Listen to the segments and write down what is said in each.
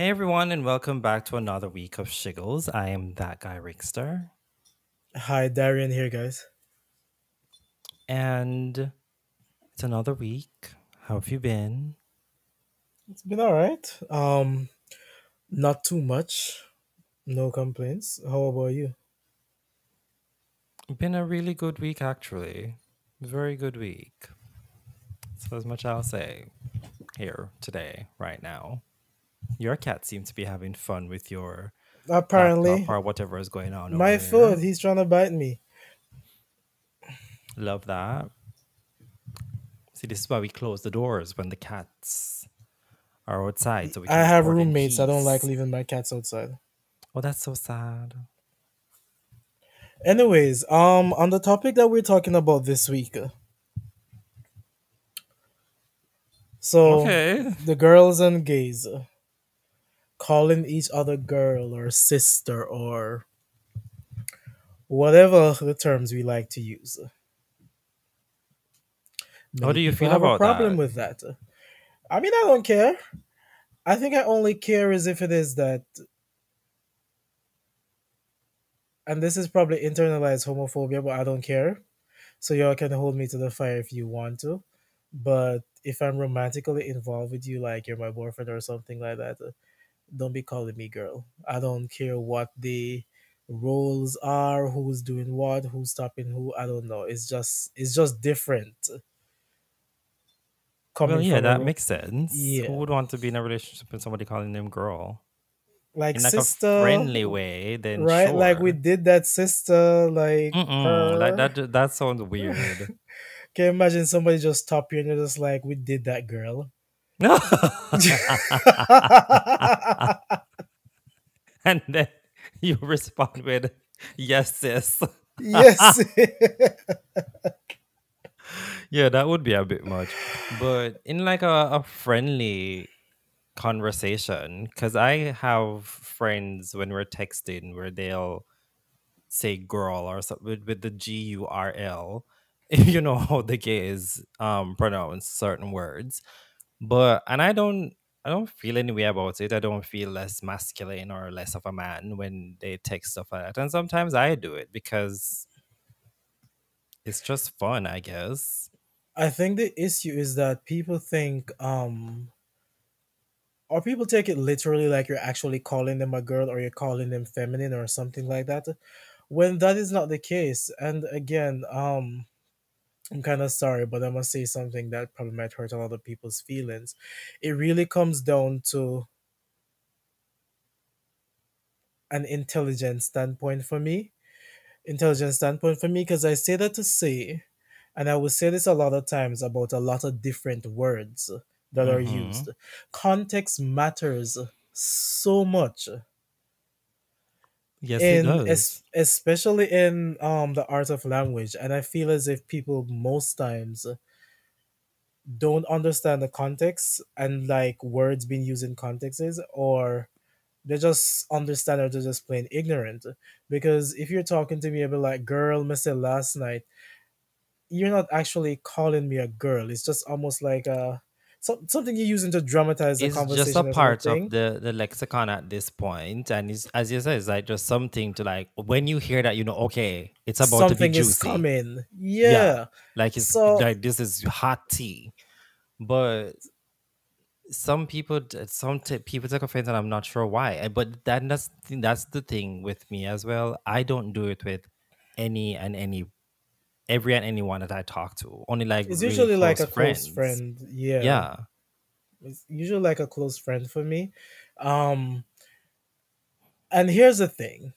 Hey everyone, and welcome back to another week of Shiggles. I am that guy Rickster, Hi, Darian here, guys. and it's another week. How have you been? It's been all right. Not too much. No complaints. How about you? Been a really good week, actually. Very good week. So as much I'll say here today, right now. Your cat seems to be having fun with your laptop Apparently, or whatever is going on over my foot. there. He's trying to bite me. Love that. See, this is why we close the doors when the cats are outside, so we I can have record in roommates. I don't like peace. leaving my cats outside. Oh, that's so sad. Anyways, on the topic that we're talking about this week, so Okay. the girls and gays calling each other girl or sister or whatever the terms we like to use. How Many do you people feel have a about problem that? with that. I mean, I don't care. I think I only care as if it is that, and this is probably internalized homophobia, but I don't care. So y'all can hold me to the fire if you want to. But if I'm romantically involved with you, like you're my boyfriend or something like that, don't be calling me girl. I don't care what the roles are, who's doing what, who's stopping who. I don't know. It's just different Well, coming yeah, from that makes sense. Who yeah, would want to be in a relationship with somebody calling them girl? like In like a sister, friendly way, then right? Like we sure. did that sister, like Mm-mm, like her. that sounds weird. Can you imagine somebody just stop you and you're just like, we did that, girl. And then you respond with, yes, sis. Yes. Yeah, that would be a bit much. But in like a friendly conversation, because I have friends when we're texting where they'll say girl or something with the GURL, if you know how the gays pronounce certain words. But and I don't feel any way about it. I don't feel less masculine or less of a man when they text stuff like that. And sometimes I do it because it's just fun, I guess. I think the issue is that people think, or people take it literally like you're actually calling them a girl or you're calling them feminine or something like that. When that is not the case. And again, I'm kind of sorry, but I must say something that probably might hurt a lot of people's feelings. It really comes down to an intelligent standpoint for me, because I say that to say, and I will say this a lot of times about a lot of different words that are Mm-hmm. used. Context matters so much Yes, it does. especially in the art of language, and I feel as if people most times don't understand the context and like words being used in contexts, or they just understand or they're just plain ignorant. Because if you're talking to me about like girl, me say last night, you're not actually calling me a girl. It's just almost like something you're using to dramatize the It's just a conversation or sort of part of thing. the lexicon at this point, and it's, as you said, it's like just something to like when you hear that, okay, it's about to be Something is juicy. coming. Yeah, Yeah. like it's So like this is hot tea. But some people, people take offense, and I'm not sure why. But that's the thing with me as well. I don't do it with any and any every and anyone that I talk to. Only like it's really usually like close a close friends. friend. Yeah. Yeah, It's usually like a close friend for me. Um and here's the thing.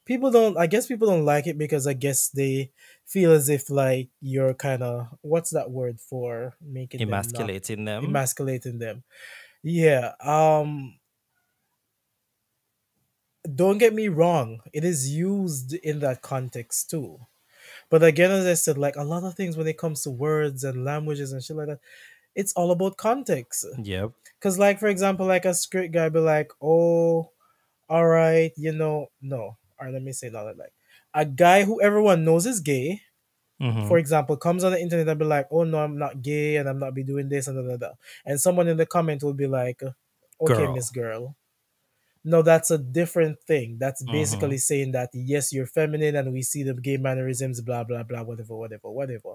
People don't like it because I guess they feel as if like you're kind of, what's that word for making them not emasculating them. emasculating them. Yeah. Don't get me wrong, it is used in that context too. But again, as I said, like a lot of things when it comes to words and languages and shit like that, it's all about context. Yep. Because, like, for example, like a straight guy be like, oh, all right, no. All right, let me say that. Like, a guy who everyone knows is gay, Mm-hmm. for example, comes on the internet and be like, oh, no, I'm not gay and I'm not be doing this and da da da. And someone in the comment will be like, okay, Miss Girl. Girl. No, that's a different thing. That's Mm-hmm. basically saying that yes, you're feminine and we see the gay mannerisms, blah blah blah, whatever, whatever, whatever.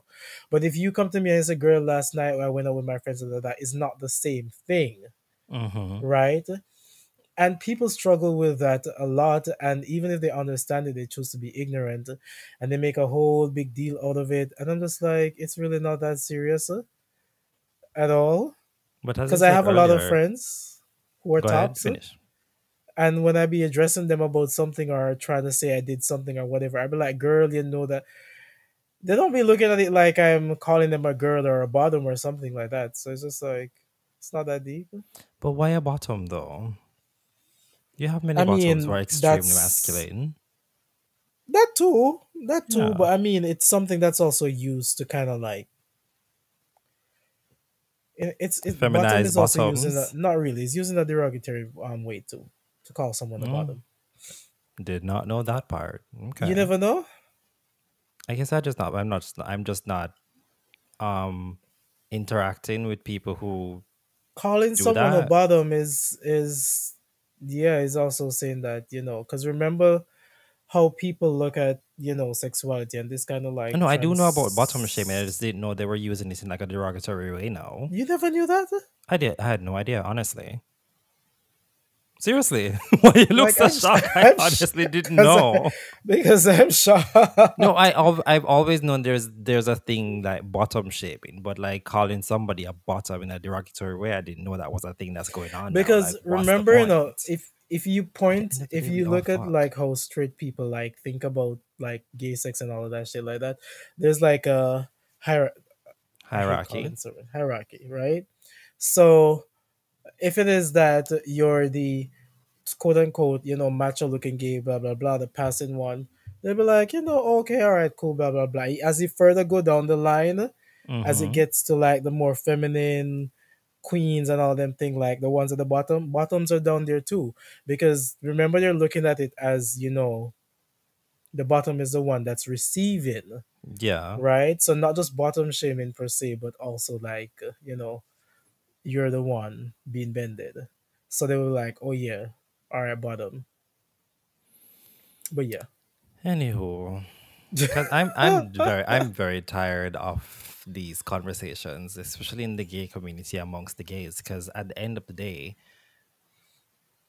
But if you come to me and say, "Girl, last night I went out with my friends," and that is not the same thing, Mm-hmm. right? And people struggle with that a lot. And even if they understand it, they choose to be ignorant, and they make a whole big deal out of it. And I'm just like, it's really not that serious at all. But as you Because I said have a lot of earlier, friends who are go ahead, tops. finish. And when I be addressing them about something or trying to say I did something or whatever, I be like, girl, you know that they don't be looking at it like I'm calling them a girl or a bottom or something like that. So it's just like, it's not that deep. But why a bottom though? You have many I bottoms who mean, are extremely that's masculine. that too, that too. Yeah. But I mean, it's something that's also used to kind of like, bottom Feminized is also using a, bottoms. not really, it's using a derogatory way to call someone a Mm, bottom. did not know that part. You Okay. never know. I guess I'm just not um interacting with people who Calling do someone a that. bottom is yeah, is also saying that, because remember how people look at, sexuality and this kind of like No, I do know about bottom shaming. I just trans. didn't know they were using it in like a derogatory way now. You never knew that? I had no idea, honestly. Seriously. Why you look Like so shocked? I I'm honestly didn't because know. because I'm No, shocked. I've always known there's a thing like bottom shaming, but like calling somebody a bottom in a derogatory way, I didn't know that was a thing that's going on now. Like, Because what's the remember, point? if At the end of the if day, you we all look at fuck. like how straight people like think about like gay sex and all of that shit like that, there's like a hier- I hate calling Hierarchy. someone hierarchy, right? So if it is that you're the quote unquote, macho looking gay, blah blah blah, the passing one, they'll be like, okay, all right, cool, blah blah blah. As you further go down the line, as it Mm-hmm. gets to like the more feminine queens and all them thing, like the ones at the bottom, bottoms are down there too. Because remember, they're looking at it as, the bottom is the one that's receiving, Yeah. right? So not just bottom shaming per se, but also like, you're the one being bended. So they were like, oh yeah, all right, bottom. But yeah. Anywho, because I'm very tired of these conversations, especially in the gay community amongst the gays. Because at the end of the day,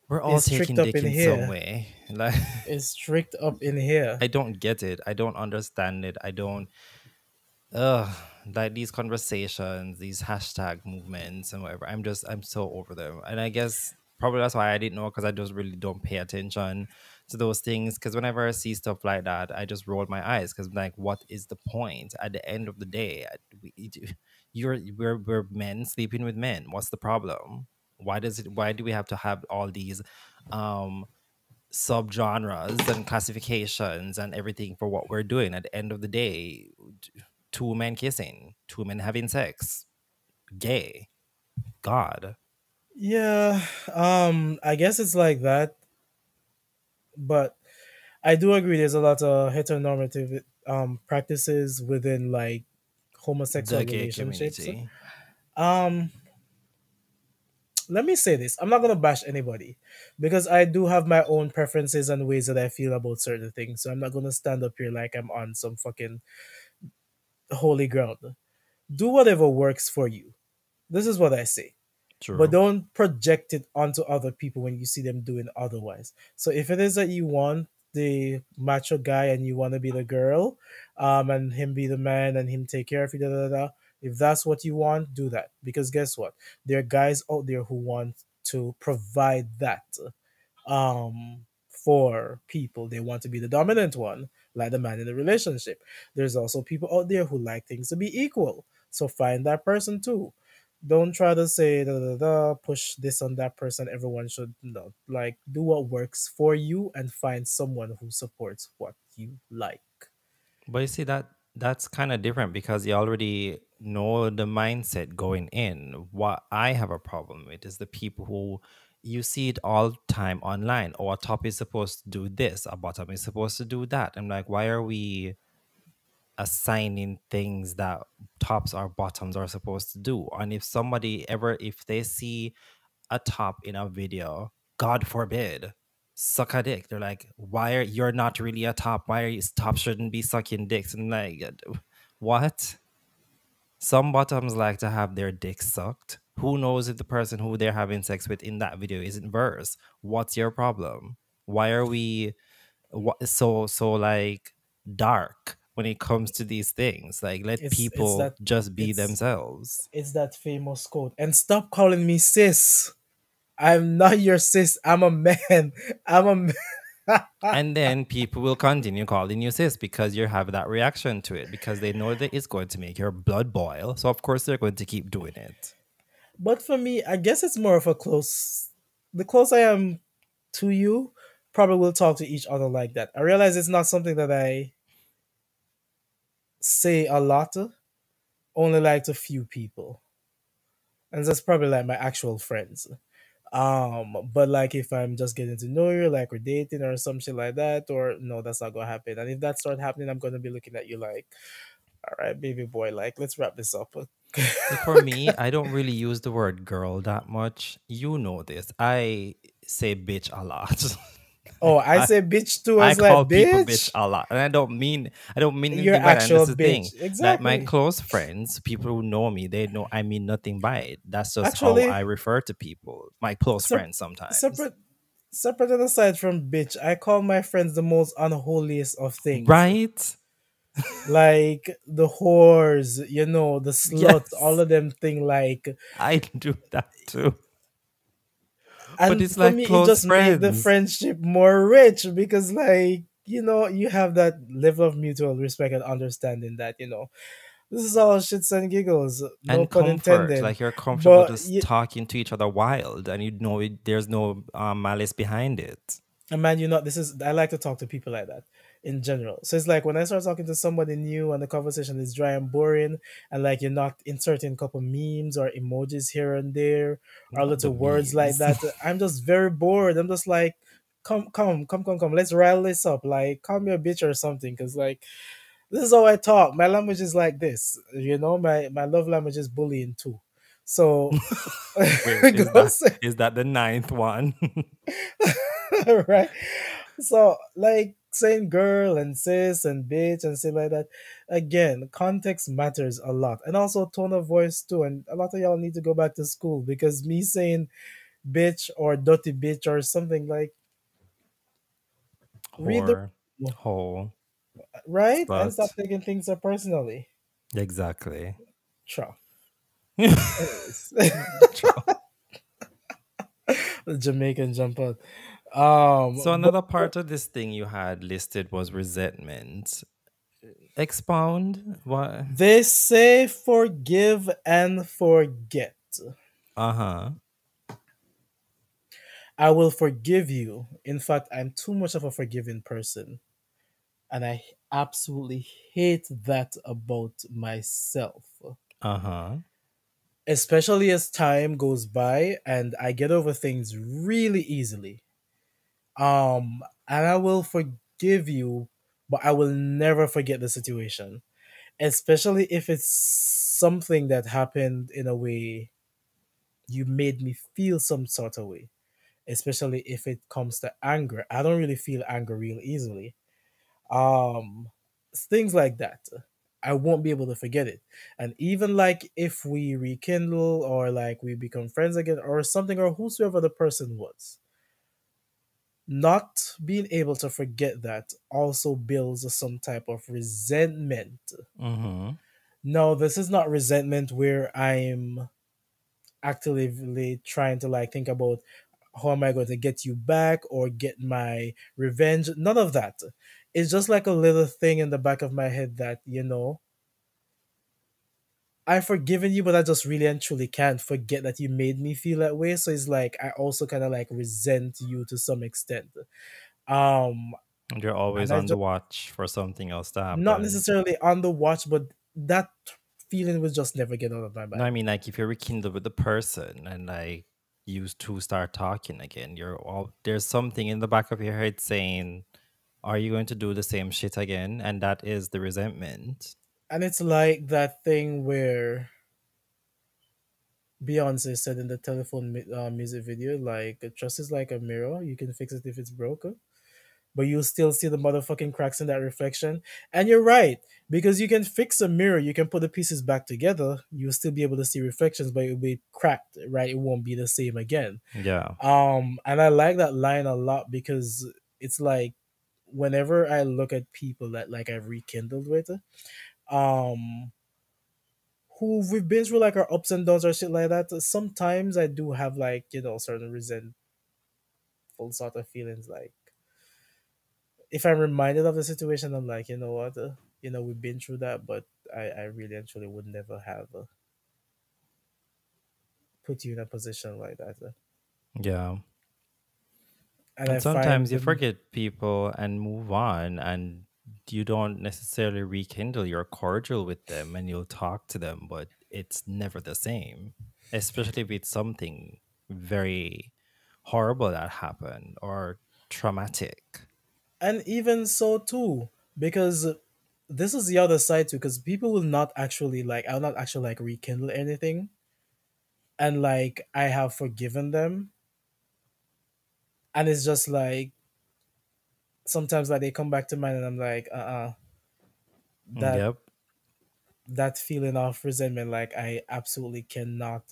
we're all It's strict taking up dick in in some here. way. Like, It's strict up in here. I don't get it. I don't understand it. I don't. Ugh, like these conversations, these hashtag movements and whatever. I'm so over them. And I guess probably that's why I didn't know, because I just really don't pay attention to those things. Because whenever I see stuff like that, I just roll my eyes. Because like, what is the point? At the end of the day, we're men sleeping with men. What's the problem? Why do we have to have all these um subgenres and classifications and everything for what we're doing? At the end of the day, two men kissing, two men having sex, gay. God. Yeah, I guess it's like that, but I do agree there's a lot of heteronormative practices within like homosexual The gay relationships. community. Um let me say this. I'm not gonna bash anybody because I do have my own preferences and ways that I feel about certain things. So I'm not gonna stand up here like I'm on some fucking holy ground. Do whatever works for you. This is what I say. But True. don't project it onto other people when you see them doing otherwise. So if it is that you want the macho guy and you want to be the girl, and him be the man and him take care of you, da, da, da, da, if that's what you want, do that. Because guess what? There are guys out there who want to provide that for people. They want to be the dominant one, like the man in the relationship. There's also people out there who like things to be equal. So find that person too. Don't try to say da, da, da, push this on that person. Everyone should no, like do what works for you and find someone who supports what you like. But you see that's kind of different, because you already know the mindset going in. What I have a problem with is the people who you see it all the time online. Or a top is supposed to do this, a bottom is supposed to do that. I'm like, why are we assigning things that tops or bottoms are supposed to do? And if somebody ever, if they see a top in a video, God forbid, suck a dick. They're like, why are you're not really a top? Why are you top shouldn't be sucking dicks? And like, what? Some bottoms like to have their dick sucked. Who knows if the person who they're having sex with in that video isn't verse? What's your problem? Why are we so like dark when it comes to these things? Like, let It's people that just be it's themselves. it's that famous quote. And stop calling me sis. I'm not your sis. I'm a man. I'm a man. And then people will continue calling you sis because you have that reaction to it because they know that it's going to make your blood boil. So of course they're going to keep doing it. But for me, I guess it's more of a close. The closer I am to you, probably will talk to each other like that. I realize it's not something that I say a lot, only like to few people, and that's probably like my actual friends. But like if I'm just getting to know you, like we're dating or some shit like that, or no, that's not gonna happen. And if that start happening, I'm gonna be looking at you like, all right, baby boy, like let's wrap this up. For me, I don't really use the word girl that much. You know this. I say bitch a lot. Oh, like I say bitch too. I I was like, call people bitch bitch, a lot. And I don't mean you're anything by that. And actual that's the thing. bitch. Like my Exactly. close friends, people who know me, they know I mean nothing by it. That's just how I Actually, refer to people. My close sep- friends sometimes. separate separate and aside from bitch, I call my friends the most unholiest of things. Right? Like the whores, the sluts, all Yes. of them thing like. I do that too. But And it's for like me it close just made the friends. friendship more rich because like, you have that level of mutual respect and understanding that, this is all shits and giggles, no And pun comfort, intended. like you're comfortable But just talking to each other wild and you know there's no malice behind it. and man, this is I like to talk to people like that in general. So it's like when I start talking to somebody new and the conversation is dry and boring, and like you're not inserting a couple memes or emojis here and there or Not the little words like memes. that, I'm just very bored. I'm just like, come, let's rile this up. Like, call me a bitch or something, because like this is how I talk. My language is like this. My love language is bullying too. So Wait, go say is that the ninth one? right. So, like saying girl and sis and bitch and shit like that, again, context matters a lot. And also tone of voice too. And a lot of y'all need to go back to school because me saying bitch or dirty bitch or something like, read the Whore, room, hole, right? And stop slut. taking things so personally. Exactly. Sure. Anyways, True. the Jamaican jump out. So But another part of this thing you had listed was resentment. Expound? What? they say forgive and forget. Uh-huh. I will forgive you. In fact, I'm too much of a forgiving person. And I absolutely hate that about myself. Uh-huh. Especially as time goes by and I get over things really easily. And I will forgive you, but I will never forget the situation. Especially if it's something that happened in a way you made me feel some sort of way. Especially if it comes to anger. I don't really feel anger real easily. Um Things like that. I won't be able to forget it. And even like if we rekindle or like we become friends again or something or whosoever the person was, not being able to forget that also builds some type of resentment. Mm-hmm. No, this is not resentment where I'm actively trying to like think about how am I going to get you back or get my revenge. None of that. It's just like a little thing in the back of my head that, I've forgiven you, but I just really and truly can't forget that you made me feel that way. So it's like I also kind of like resent you to some extent. Um, And you're and always I on the just watch for something else to not happen. necessarily on the watch, but that feeling will just never get out of my No, I mind. mean like if you rekindle with the person and like you two start talking again, you're all there's something in the back of your head saying, are you going to do the same shit again? And that is the resentment. And it's like that thing where Beyonce said in the telephone music video, like, trust is like a mirror. You can fix it if it's broken, but you still see the motherfucking cracks in that reflection. And you're right, because you can fix a mirror, you can put the pieces back together, you'll still be able to see reflections, but it'll be cracked, right? It won't be the same again. Yeah. And I like that line a lot because it's like whenever I look at people that like I've rekindled with, um, who we've been through like our ups and downs or shit like that, sometimes I do have like, certain resentful sort of feelings. Like if I'm reminded of the situation, I'm like, you know what, we've been through that, but I really actually would never have put you in a position like that. Yeah. And I And sometimes find you forget people and move on, and you don't necessarily rekindle. You're cordial with them and you'll talk to them, but it's never the same, especially if it's something very horrible that happened or traumatic. and even so too, because this is the other side too, because people will not actually like, I'll not actually like rekindle anything, and like I have forgiven them, and it's just like sometimes like they come back to mind and I'm like, that Yep. that feeling of resentment, like I absolutely cannot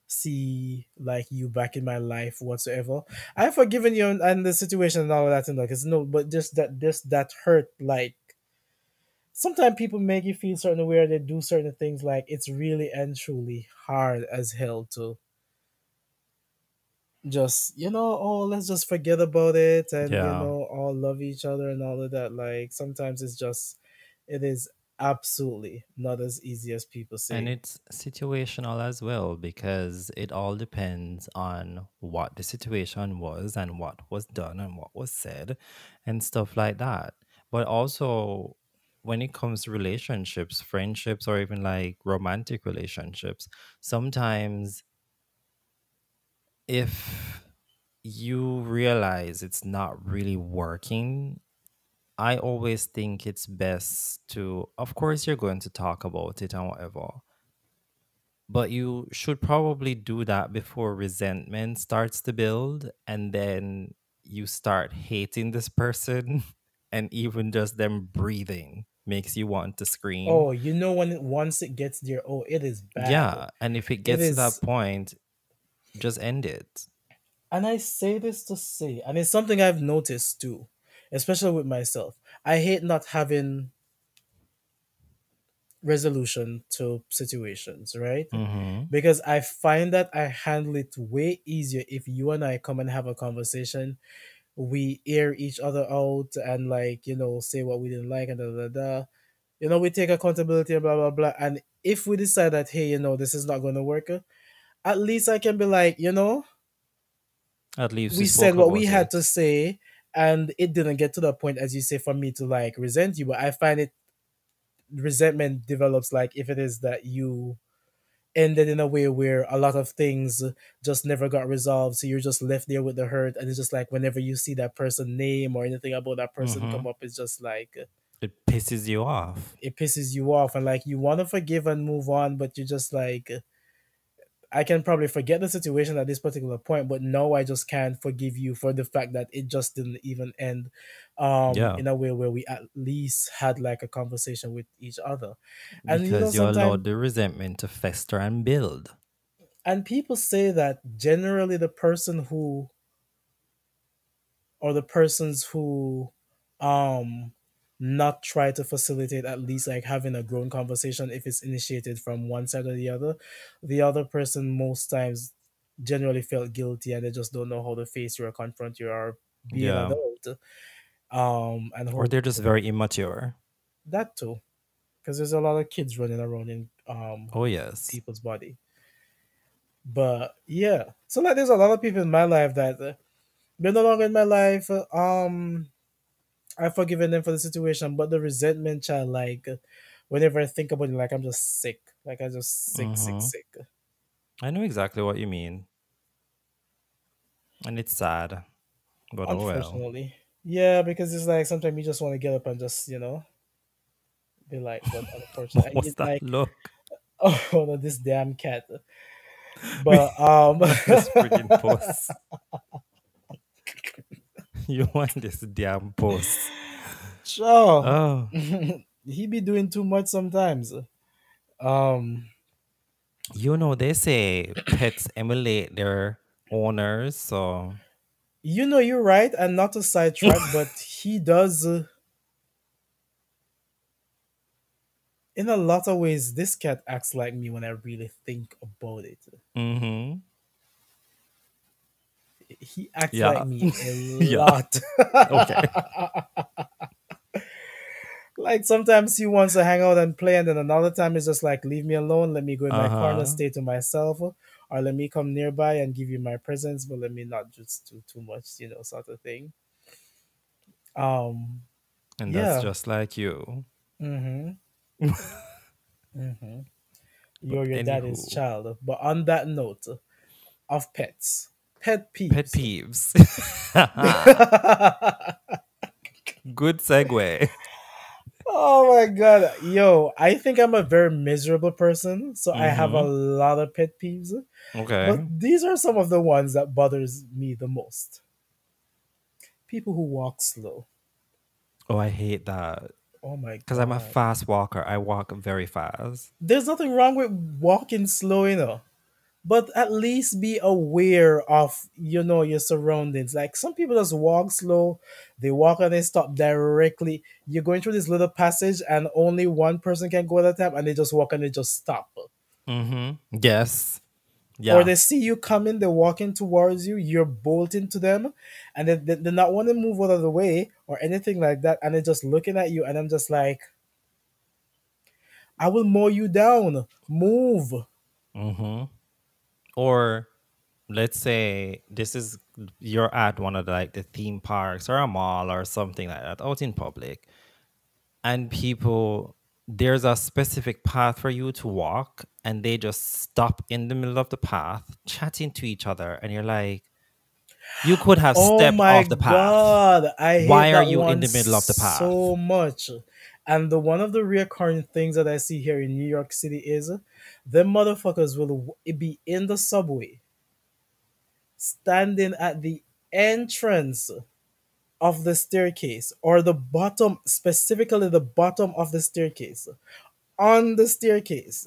see like you back in my life whatsoever. I've forgiven you and the situation and all of that, and like it's no, but just that hurt, like sometimes people make you feel certain way or they do certain things, like it's really and truly hard as hell to just, oh, let's just forget about it, and Yeah. all love each other and all of that. Like sometimes it is absolutely not as easy as people And say. it's situational as well because it all depends on what the situation was and what was done and what was said and stuff like that. But also, when it comes to relationships, friendships, or even like romantic relationships, sometimes if you realize it's not really working, I always think it's best to, of course, you're going to talk about it and whatever, but you should probably do that before resentment starts to build and then you start hating this person and even just them breathing makes you want to scream. Oh, once it gets there, oh, it is bad. Yeah, and if it It gets to that is. point, just end it. And I say this to say, and it's something I've noticed too, especially with myself. I hate not having resolution to situations, right? Mhm. Because I find that I handle it way easier if you and I come and have a conversation. We air each other out and like, say what we didn't like and da da da. We take accountability and blah blah blah. And if we decide that, hey, this is not gonna work, at least I can be like, At least we we said spoke what we about had to it. say, and it didn't get to the point, as you say, for me to like resent you. But I find it resentment develops like if it is that you ended in a way where a lot of things just never got resolved, so you're just left there with the hurt, and it's just like whenever you see that person name or anything about that person come Mhm. up, it's just like It pisses you off. it pisses you off, and like you want to forgive and move on, but you're just like, I can probably forget the situation at this particular point, but no, I just can't forgive you for the fact that it just didn't even end Yeah, in a way where we at least had like a conversation with each other. And because you sometimes, allowed the resentment to fester and build. and people say that generally the person who, or the persons who um not try to facilitate at least like having a grown conversation, if it's initiated from one side or the other person most times generally felt guilty, and they just don't know how to face you or confront you or be an Yeah. adult, and Or how they're just very immature. that too, because there's a lot of kids running around in Oh, yes. people's body. But yeah, so like there's a lot of people in my life that they're no longer in my life. I've forgiven them for the situation, but the resentment, child, like whenever I think about it, like I'm just sick. Like I just sick, sick, Mm-hmm. sick. I know exactly what you mean. And it's sad, but oh well. Unfortunately. Yeah, because it's like sometimes you just want to get up and just, be like, but What unfortunately, I was get that like, look? oh, no, this damn cat. But On this friggin' post. You want this damn post. sure. Oh. He be doing too much sometimes. Um, You know, they say pets emulate their owners, so you're right, and not to sidetrack, but he does. In a lot of ways, this cat acts like me when I really think about it. mm-hmm. He acts like Yeah. me a Yeah. lot. Okay. Like sometimes he wants to hang out and play, and then another time it's just like, leave me alone, let me go in my corner, Uh-huh. stay to myself, or let me come nearby and give you my presents, but let me not just do too much, sort of thing. Um, And that's yeah. just like you. Mm-hmm. Mm-hmm. But You're your daddy's anywho, child. But on that note of pets, pet pet peeves. peeves. Good segue. Oh my god, yo! I think I'm a very miserable person, so I have a Mm-hmm. lot of pet peeves. But Okay. these are some of the ones that bothers me the most. People who walk slow. Oh, I hate that. Oh my Because I'm a god. fast walker. I walk very fast. There's nothing wrong with walking slow, but at least be aware of your surroundings. Like some people just walk slow, they walk and they stop directly. You're going through this little passage and only one person can go at a time, and they just walk and they just stop. Mm-hmm. Yes. Or Yeah. they see you coming, they're walking towards you, you're bolting to them, and they're not want to move out of the way or anything like that, and they're just looking at you, and I'm just like, I will mow you down, move. Mm-hmm. Or let's say this is you're at one of the theme parks or a mall or something like that out in public, and people there's a specific path for you to walk, and they just stop in the middle of the path chatting to each other, and you're like, you could have Oh stepped my off the path. god, I hate Why are that you in one the middle of the path? so much. And the one of the recurring things that I see here in New York City is the motherfuckers will be in the subway, standing at the entrance of the staircase, or the bottom, specifically the bottom of the staircase, on the staircase.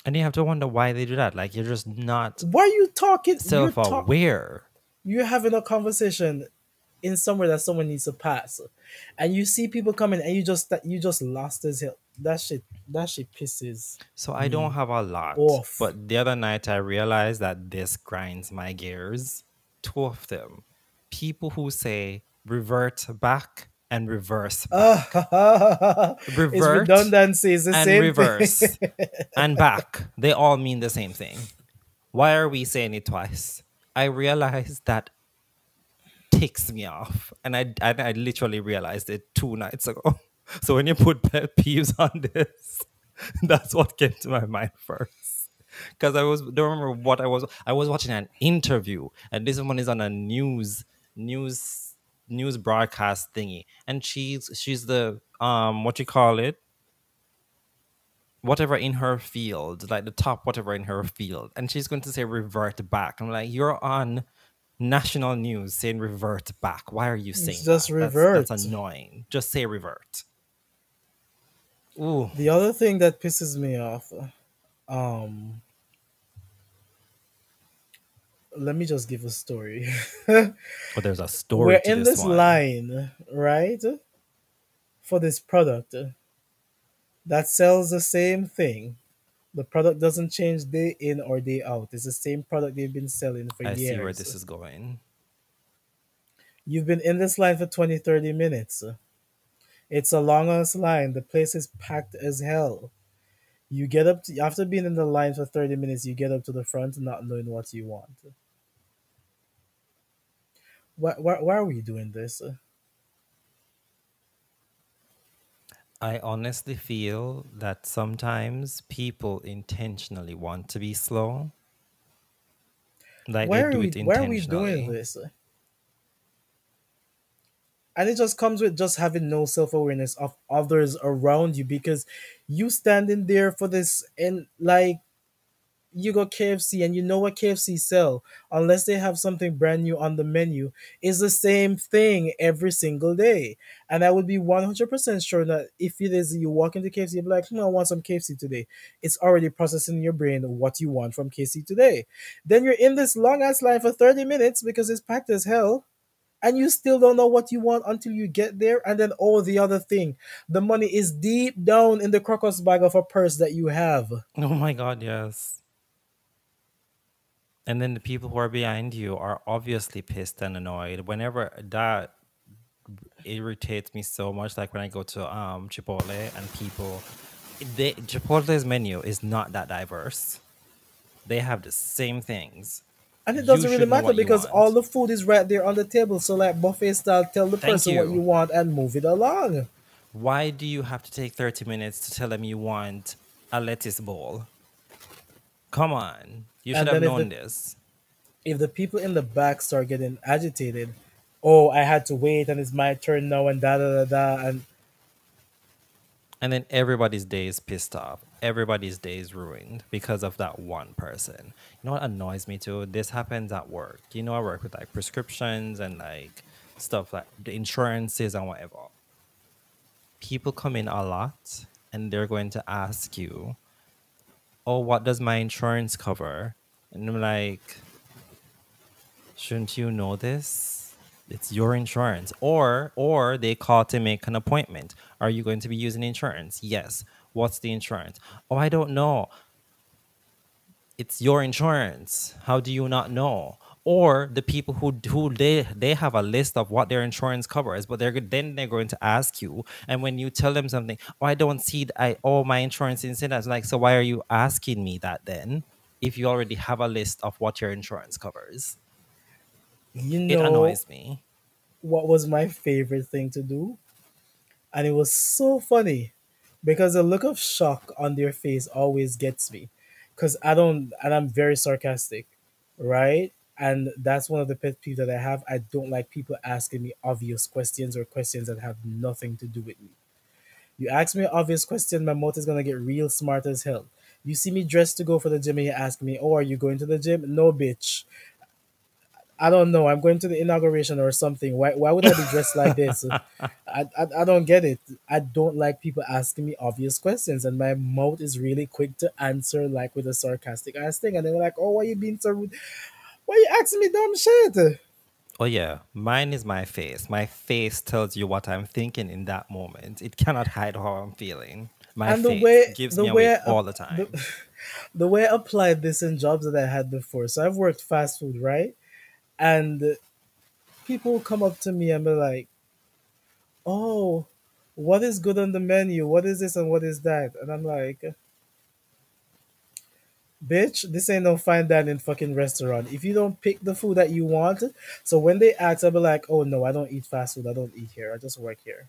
And you have to wonder why they do that. Like, you're just not Why are you talking? self-aware. You're having a conversation in somewhere that someone needs to pass, and you see people coming, and you just lost his hell. That shit pisses So I don't me have a lot, off. but the other night I realized that this grinds my gears. Two of them. People who say revert back and reverse back. It's Revert redundancy. It's the and same thing. reverse and back. They all mean the same thing. Why are we saying it twice? I realized that ticks me off. And I literally realized it 2 nights ago. So when you put pet peeves on this, that's what came to my mind first. Because don't remember what I was watching an interview, and this woman is on a news news broadcast thingy, and she's the what you call it, whatever in her field, like the top whatever in her field, and she's going to say revert back. I'm like, you're on national news saying revert back. Why are you It's saying just that? That's revert. annoying. Just say revert. Ooh. The other thing that pisses me off, um, let me just give a story. But there's a story We're to in this this one. line, right, for this product that sells the same thing. The product doesn't change day in or day out. It's the same product they've been selling for I see where years. this is going. You've been in this line for 20, 30 minutes. It's a long ass line. The place is packed as hell. You get up to, after being in the line for 30 minutes, you get up to the front not knowing what you want. Why are we doing this? I honestly feel that sometimes people intentionally want to be slow. Like Why they are do we it why are we doing intentionally. this? And it just comes with just having no self-awareness of others around you, because you standing there for this, and like, you go KFC and you know what KFC sell, unless they have something brand new on the menu, is the same thing every single day. And I would be 100% sure that if it is you walk into KFC, you'll be like, I want some KFC today. It's already processing in your brain what you want from KFC today. Then you're in this long ass line for 30 minutes because it's packed as hell, and you still don't know what you want until you get there. And then, oh, the other thing, the money is deep down in the crocus bag of a purse that you have. Oh my god, yes. And then the people who are behind you are obviously pissed and annoyed. Whenever that irritates me so much, like when I go to Chipotle and people, Chipotle's menu is not that diverse. They have the same things. And it You doesn't really should know matter what you because all want. the food is right there on the table. So, like buffet style, tell the Thank person what you you. want and move it along. Why do you have to take 30 minutes to tell them you want a lettuce bowl? Come on. You should And have then known this. if the people in the back start getting agitated, oh, I had to wait and it's my turn now and da da da da. And And then everybody's day is pissed off. Everybody's day is ruined because of that one person. You know what annoys me too? This happens at work. You know, I work with like prescriptions and like stuff like the insurances and whatever. People come in a lot and they're going to ask you, oh, what does my insurance cover? And I'm like, shouldn't you know this? It's your insurance. Or they call to make an appointment. Are you going to be using insurance? Yes. What's the insurance? Oh, I don't know. It's your insurance. How do you not know? Or the people who they have a list of what their insurance covers, but then they're going to ask you, and when you tell them something, oh, I don't see, my insurance is in that. Like, so why are you asking me that then? If you already have a list of what your insurance covers, you it know annoys me. what was my favorite thing to do? And it was so funny because the look of shock on their face always gets me. Because I don't, and I'm very sarcastic, right? And that's one of the pet peeves that I have. I don't like people asking me obvious questions or questions that have nothing to do with me. You ask me an obvious question, my mouth is gonna get real smart as hell. You see me dressed to go for the gym and you ask me, oh, are you going to the gym? No, bitch. I don't know. I'm going to the inauguration or something. Why would I be dressed like this? I don't get it. I don't like people asking me obvious questions, and my mouth is really quick to answer, like with a sarcastic ass thing. And they're like, "Oh, why you being so rude? Why you asking me dumb shit?" Oh yeah, mine is my face. My face tells you what I'm thinking in that moment. It cannot hide how I'm feeling. My And the face way gives the me away way all the the, time. the way I applied this in jobs that I had before. So I've worked fast food, right? And people come up to me and be like, "Oh, what is good on the menu? What is this and what is that?" And I'm like, "Bitch, this ain't no fine dining fucking restaurant. If you don't pick the food that you want," so when they ask, I'll be like, "Oh no, I don't eat fast food. I don't eat here. I just work here."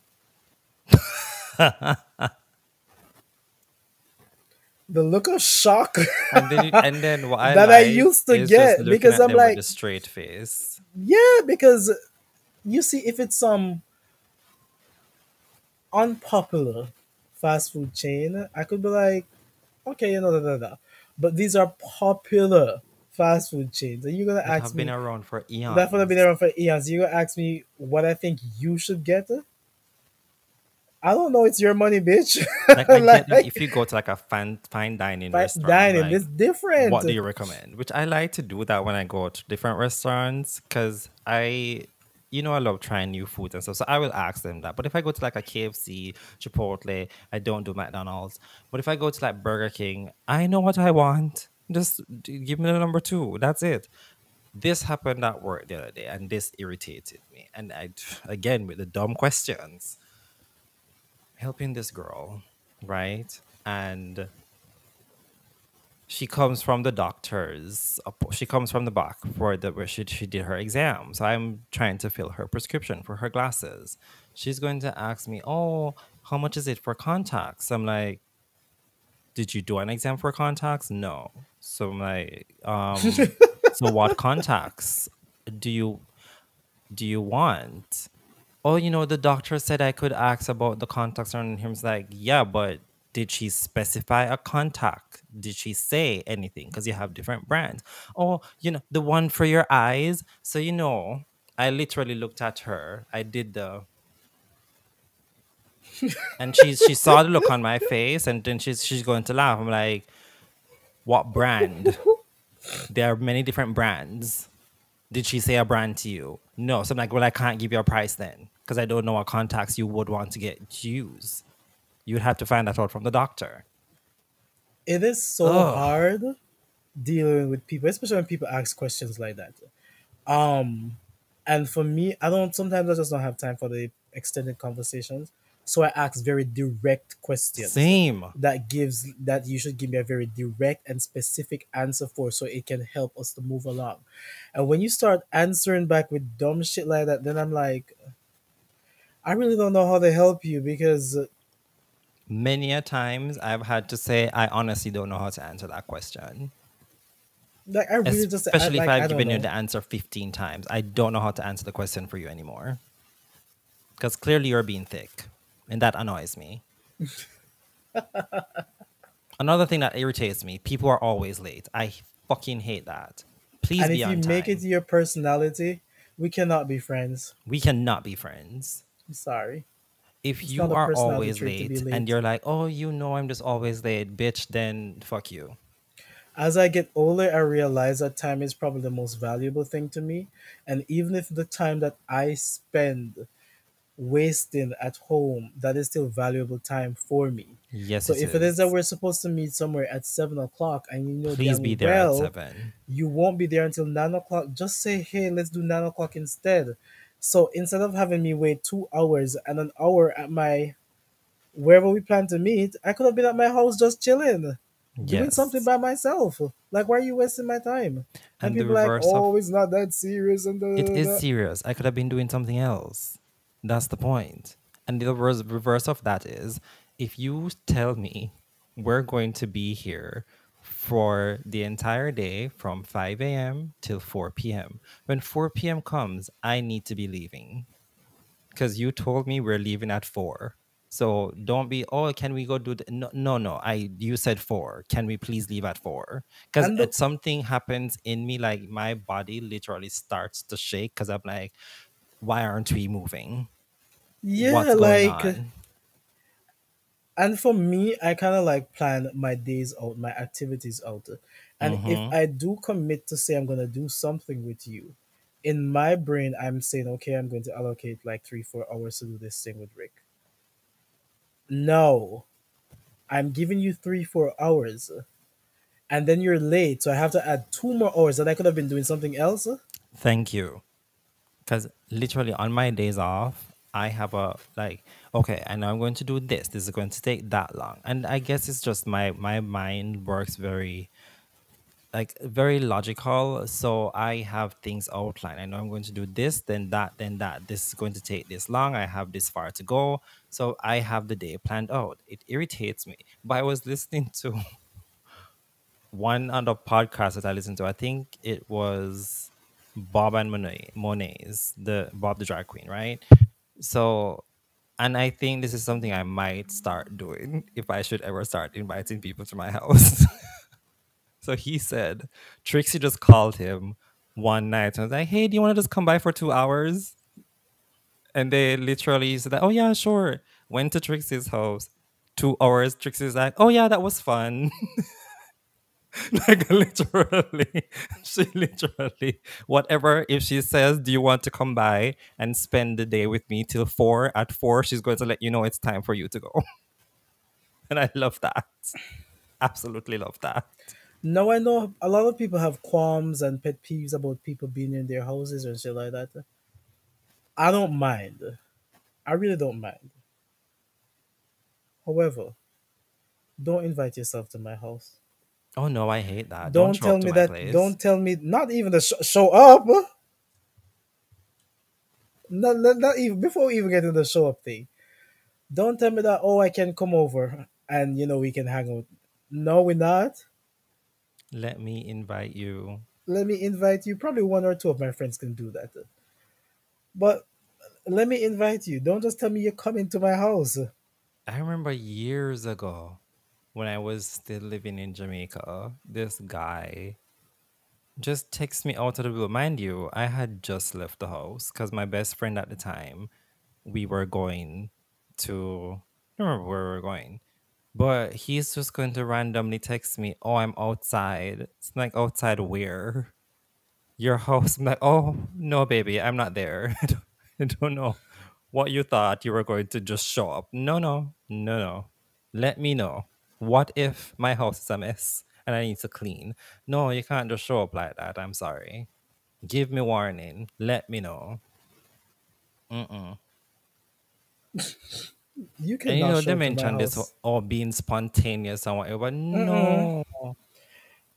The look of shock And then what I that I like used to is just get, looking because at I'm them with like, a straight face. yeah, because you see, if it's some unpopular fast food chain, I could be like, okay, da. But these are popular fast food chains, and you're gonna That ask have been me around for that would have been eons. around for eons. You're gonna ask me what I think you should get. I don't know. It's your money, bitch. Like I get that Like if you go to like a fine dining fine restaurant, dining, like it's different. what do you recommend? Which I like to do that when I go to different restaurants because I love trying new foods and stuff. So I will ask them that. But if I go to like a KFC, Chipotle, I don't do McDonald's. But if I go to like Burger King, I know what I want. Just give me the number two. That's it. This happened at work the other day, and this irritated me. And again, with the dumb questions, helping this girl, right? And she comes from the doctor's. She comes from the back for the where she did her exam. So I'm trying to fill her prescription for her glasses. She's going to ask me, "Oh, how much is it for contacts?" I'm like, "Did you do an exam for contacts?" No. So I'm like, so what contacts do you do you want? oh, the doctor said I could ask about the contacts on him. It's like, yeah, but did she specify a contact? Did she say anything? Because you have different brands. Oh, the one for your eyes. So, I literally looked at her. I did and she saw the look on my face, and then she's going to laugh. I'm like, what brand? There are many different brands. Did she say a brand to you? No. So I'm like, well, I can't give you a price then because I don't know what contacts you would want to use. You'd have to find that out from the doctor. It is so Oh, hard dealing with people, especially when people ask questions like that. Um, and for me, I don't. Sometimes I just don't have time for the extended conversations, so I ask very direct questions same. that you should give me a very direct and specific answer for, so it can help us to move along. And when you start answering back with dumb shit like that, then I'm like, I really don't know how to help you because, Many a times I've had to say, I honestly don't know how to answer that question. like, I really just Especially if I I've don't given you know. the answer 15 times. I don't know how to answer the question for you anymore. Because clearly you're being thick. And that annoys me. Another thing that irritates me, people are always late. I fucking hate that. Please And be if you on make it time. your personality, we cannot be friends. We cannot be friends. I'm sorry. If It's not you a are personality always trait to be late and late. you're like, oh, I'm just always late, bitch, then fuck you. As I get older, I realize that time is probably the most valuable thing to me. And even if the time that I spend wasting at home, that is still valuable time for me. Yes, So it if it is that is. we're supposed to meet somewhere at 7 o'clock and you know Please be damn there at well 7. you won't be there until 9 o'clock, just say, hey, let's do 9 o'clock instead. So instead of having me wait 2 hours and an hour at my wherever we plan to meet, I could have been at my house just chilling, doing something Yes. by myself. Like, why are you wasting my time? And And the people are like, reverse of oh, it's not that serious and da, it da, is da. serious. I could have been doing something else. That's the point. And the reverse of that is if you tell me we're going to be here for the entire day from 5 a.m. till 4 p.m. When 4 p.m. comes, I need to be leaving because you told me we're leaving at 4. So don't be, oh, can we go do no, no, no. You said 4. Can we please leave at 4? Because And the, something happens in me, like my body literally starts to shake because I'm like, why aren't we moving? yeah, What's going like, on? and for me, I kind of like plan my days out, my activities out. And if Mm-hmm. I do commit to say I'm going to do something with you, in my brain, I'm saying, okay, I'm going to allocate like 3, 4 hours to do this thing with Rick. No, I'm giving you 3, 4 hours, and then you're late, so I have to add 2 more hours that I could have been doing something else. Thank you. Because literally on my days off, I have a like, okay, I know I'm going to do this. This is going to take that long. And I guess it's just my mind works very logical. So I have things outlined. I know I'm going to do this, then that, then that. This is going to take this long. I have this far to go. So I have the day planned out. It irritates me. But I was listening to one other podcast that I listened to. I think it was Bob and Monet's, the Bob the drag queen, right? So, and I think this is something I might start doing if I should ever start inviting people to my house. So he said Trixie just called him one night and was like, "Hey, do you want to just come by for 2 hours?" And they literally said, "Oh yeah, sure." Went to Trixie's house. 2 hours. Trixie's like, "Oh yeah, that was fun." Like literally, she literally whatever. If she says, "Do you want to come by and spend the day with me till 4?" At 4, she's going to let you know it's time for you to go. And I love that. Absolutely love that. Now I know a lot of people have qualms and pet peeves about people being in their houses and shit like that. I don't mind. I really don't mind. However, don't invite yourself to my house. Oh no, I hate that. Don't Don't show up tell to me my that. place. Don't tell me. Not even to show up. Not even before we even get to the show up thing. Don't tell me that. Oh, I can come over and we can hang out. No, we're not. Let me invite you. Let me invite you. Probably one or two of my friends can do that. But Let me invite you. Don't just tell me you're coming to my house. I remember years ago when I was still living in Jamaica, this guy just texted me out of the blue. Mind you, I had just left the house because my best friend at the time, we were going to, I don't remember where we were going, but he's just going to randomly text me, "Oh, I'm outside." It's like, outside where? Your house? I'm like, "Oh, no, baby, I'm not there." I don't know what you thought you were going to just show up. No, no, no, no. Let me know. What if my house is a mess and I need to clean? No, you can't just show up like that. I'm sorry. Give me warning. Let me know. Mm-mm. You And cannot they show up to my mentioned this house. being spontaneous and whatever. Mm-mm. No,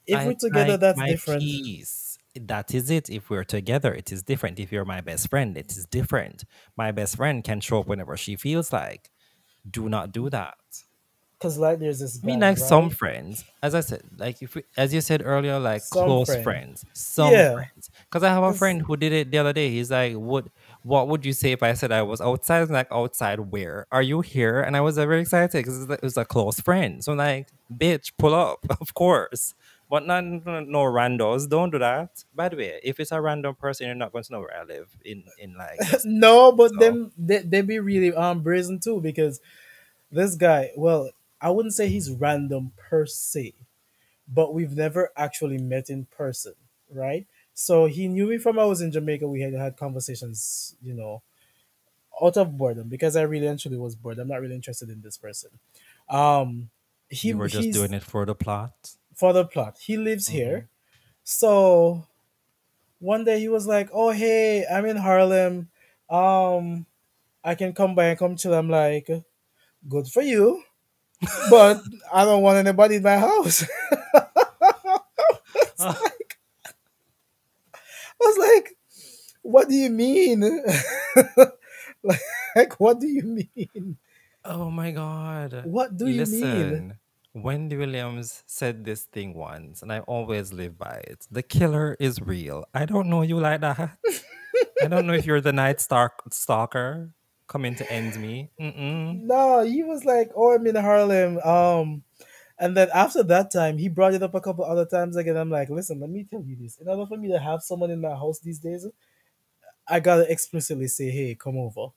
If I we're together, like that's my different. peace. That is it. If we're together, it is different. If you're my best friend, it is different. My best friend can show up whenever she feels like. Do not do that. Cause like there's this I mean, guy, like some right? friends, as I said, like if we, as you said earlier, like Some close friend. friends, some Yeah. friends. Because I have a Cause friend who did it the other day. He's like, what would you say if I said I was outside?" I'm like, "Outside where? Are you here?" And I was very excited because it was a close friend. So I'm like, "Bitch, pull up, of course." But not no randos. Don't do that. By the way, if it's a random person, you're not going to know where I live in like the no, but so them they be really brazen too because this guy, well, I wouldn't say he's random per se, but we've never actually met in person, right? So he knew me from I was in Jamaica. We had conversations, out of boredom because I really and truly was bored. I'm not really interested in this person. Um, you were just he's doing it for the plot. for the plot. He lives Hmm. here, so one day he was like, "Oh hey, I'm in Harlem. Um, I can come by and come chill." I'm like, "Good for you." But I don't want anybody in my house. It's like, I was like, what do you mean? like, what do you mean? Oh my God. What do you mean? Listen, Wendy Williams said this thing once, and I always live by it. The killer is real. I don't know you like that. I don't know if you're the stalker coming to end me. Mm-mm. No, he was like, "Oh, I'm in Harlem." And then after that time, he brought it up a couple other times again. I'm like, "Listen, let me tell you this. In order for me to have someone in my house these days, I gotta explicitly say, hey, come over.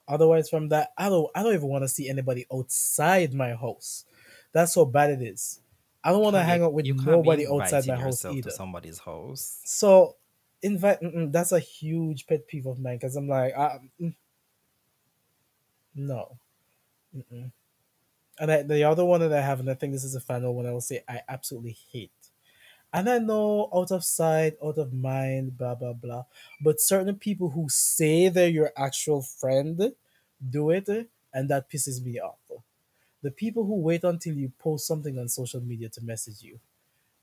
Otherwise, from that, I don't even want to see anybody outside my house. That's how bad it is. I don't want to hang out with You can't be nobody outside inviting my house yourself to either. somebody's house. So, that's a huge pet peeve of mine because I'm like, no. Mm-mm. And the other one that I have, and I think this is a final one, I will say I absolutely hate. And I know out of sight, out of mind, blah blah blah. But certain people who say they're your actual friend do it, and that pisses me off. The people who wait until you post something on social media to message you,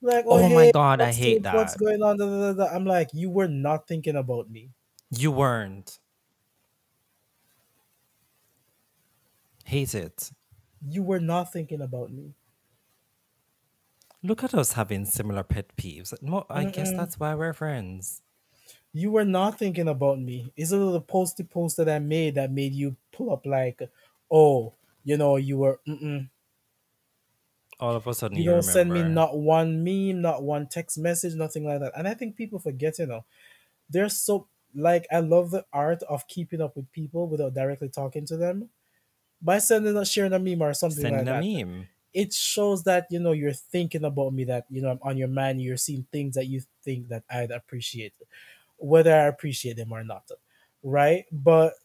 like, "Oh Oh my hey, God, I hate what's that. going on?" Da, da, da, da. I'm like, you were not thinking about me. You weren't. Hate it. You were not thinking about me. Look at us having similar pet peeves. I guess Mm-mm. that's why we're friends. You were not thinking about me. It's a little posty post that I made that made you pull up like, oh, you were. Mm-mm. All of a sudden, You you don't send me remember. not one meme, not one text message, nothing like that. And I think people forget, they're so like I love the art of keeping up with people without directly talking to them. By sending or sharing a meme or something like Sending a that, meme. it shows that you're thinking about me, that I'm on your mind, you're seeing things that you think that I'd appreciate, whether I appreciate them or not. Right? But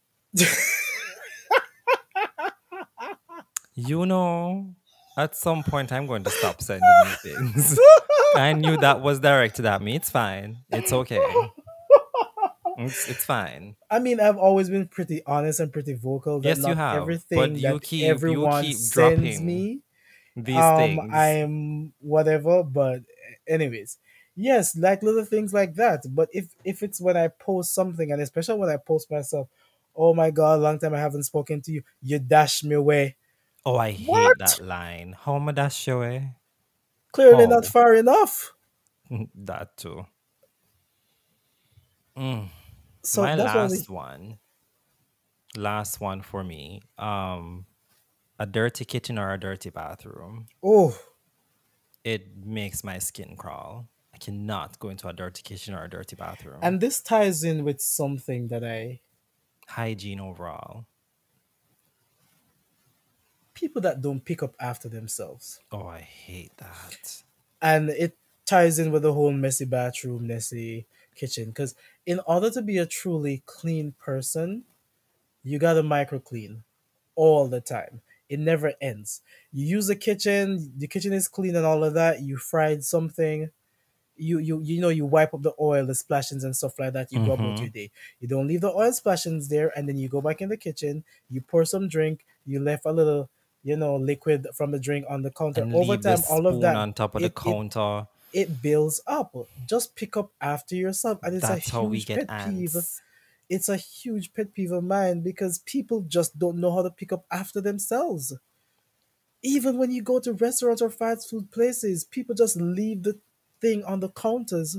You know, at some point, I'm going to stop sending you things. I knew that was directed at me. It's fine. It's okay. It's fine. I mean, I've always been pretty honest and pretty vocal that Yes, you not have, but everything that you everyone keep sends dropping me these things. I'm whatever. But anyways, yes, like little things like that. But if it's when I post something, and especially when I post myself, "Oh my god, long time I haven't spoken to you," you dash me away. Oh, I hate What? that line. How am I that show? Clearly not How? far enough. That too. Mm. So My that's one of the. last one for me. A dirty kitchen or a dirty bathroom. Oh, It makes my skin crawl. I cannot go into a dirty kitchen or a dirty bathroom. and this ties in with something that I Hygiene overall. people that don't pick up after themselves. Oh, I hate that. And it ties in with the whole messy bathroom, messy kitchen. Because in order to be a truly clean person, you gotta micro clean all the time. It never ends. You use the kitchen is clean and all of that. You fried something, you wipe up the oil, the splashings and stuff like that. You go about Mm-hmm. your day. You don't leave the oil splashings there, and then you go back in the kitchen. You pour some drink. You left a little, liquid from the drink on the counter. And Over leave the time, all of spoon that on top of the it counter. it builds up. Just pick up after yourself, and it's a That's how we huge get pet peeve. ants. It's a huge pet peeve of mine because people just don't know how to pick up after themselves. Even when you go to restaurants or fast food places, people just leave the thing on the counters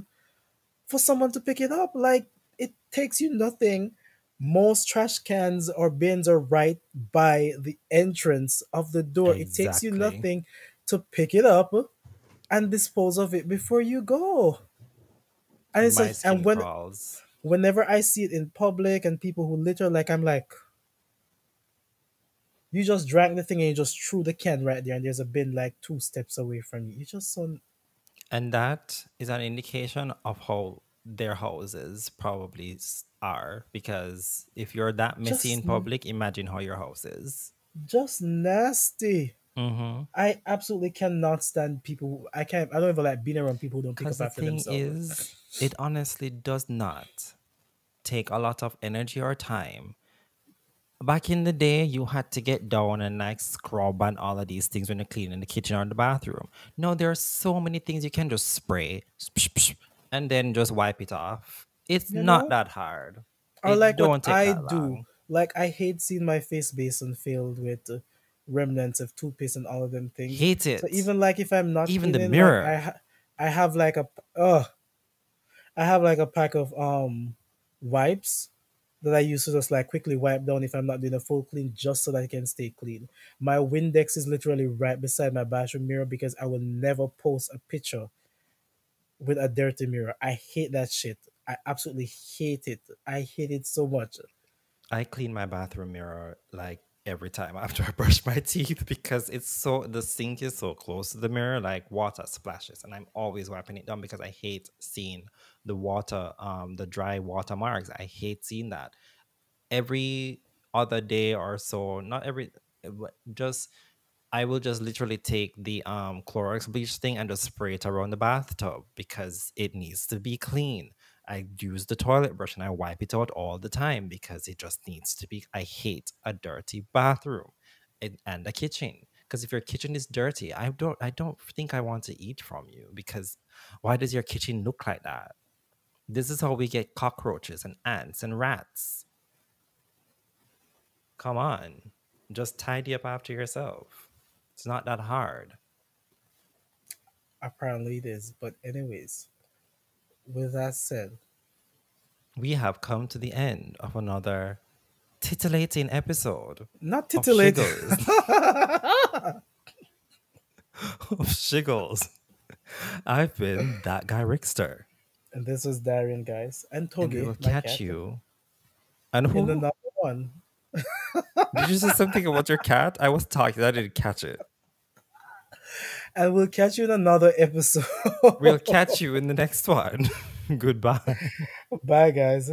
for someone to pick it up. Like, it takes you nothing. Most trash cans or bins are right by the entrance of the door. It takes you Exactly. nothing to pick it up and dispose of it before you go. And it's My a and skin when crawls. whenever I see it in public and people who litter, like, I'm like, you just drank the thing and you just threw the can right there, and there's a bin like 2 steps away from you. You just so And that is an indication of how their houses probably are. Because if you're that messy in just public, imagine how your house is. just nasty. Mm-hmm. I absolutely cannot stand people. I don't even like being around people who don't pick Because up the after thing themselves. is, it honestly does not take a lot of energy or time. Back in the day, you had to get down and like scrub and all of these things when you're cleaning the kitchen or the bathroom. Now there are so many things you can just spray and then just wipe it off. It's You not know, that hard. or It like what don't take I that do. long. Like, I hate seeing my face basin filled with remnants of toothpaste and all of them things. Hate So it. even like if I'm not Even the cleaning, like mirror. I have like I have like a pack of wipes that I use to just like quickly wipe down if I'm not doing a full clean, just so that I can stay clean. My Windex is literally right beside my bathroom mirror because I will never post a picture with a dirty mirror. I hate that shit. I absolutely hate it. I hate it so much. I clean my bathroom mirror like every time after I brush my teeth because the sink is so close to the mirror, like water splashes, and I'm always wiping it down because I hate seeing the dry water marks. I hate seeing that. Every other day or so, not every, just I will just literally take the Clorox bleach thing and just spray it around the bathtub because it needs to be clean. I use the toilet brush and I wipe it out all the time because it just needs to be. I hate a dirty bathroom and a kitchen, because if your kitchen is dirty, I don't think I want to eat from you, because why does your kitchen look like that? This is how we get cockroaches and ants and rats. Come on, just tidy up after yourself. It's not that hard. Apparently it is. But anyways, with that said, We have come to the end of another titillating episode not of titillate. Shiggles. Of Shiggles. I've been that guy Rickster. And this was Darian, guys, and And we will Toge, my catch cat, you. And in who? another one. Did you say something about your cat? I was talking, I didn't catch it. And we'll catch you in another episode. We'll catch you in the next one. Goodbye. Bye, guys.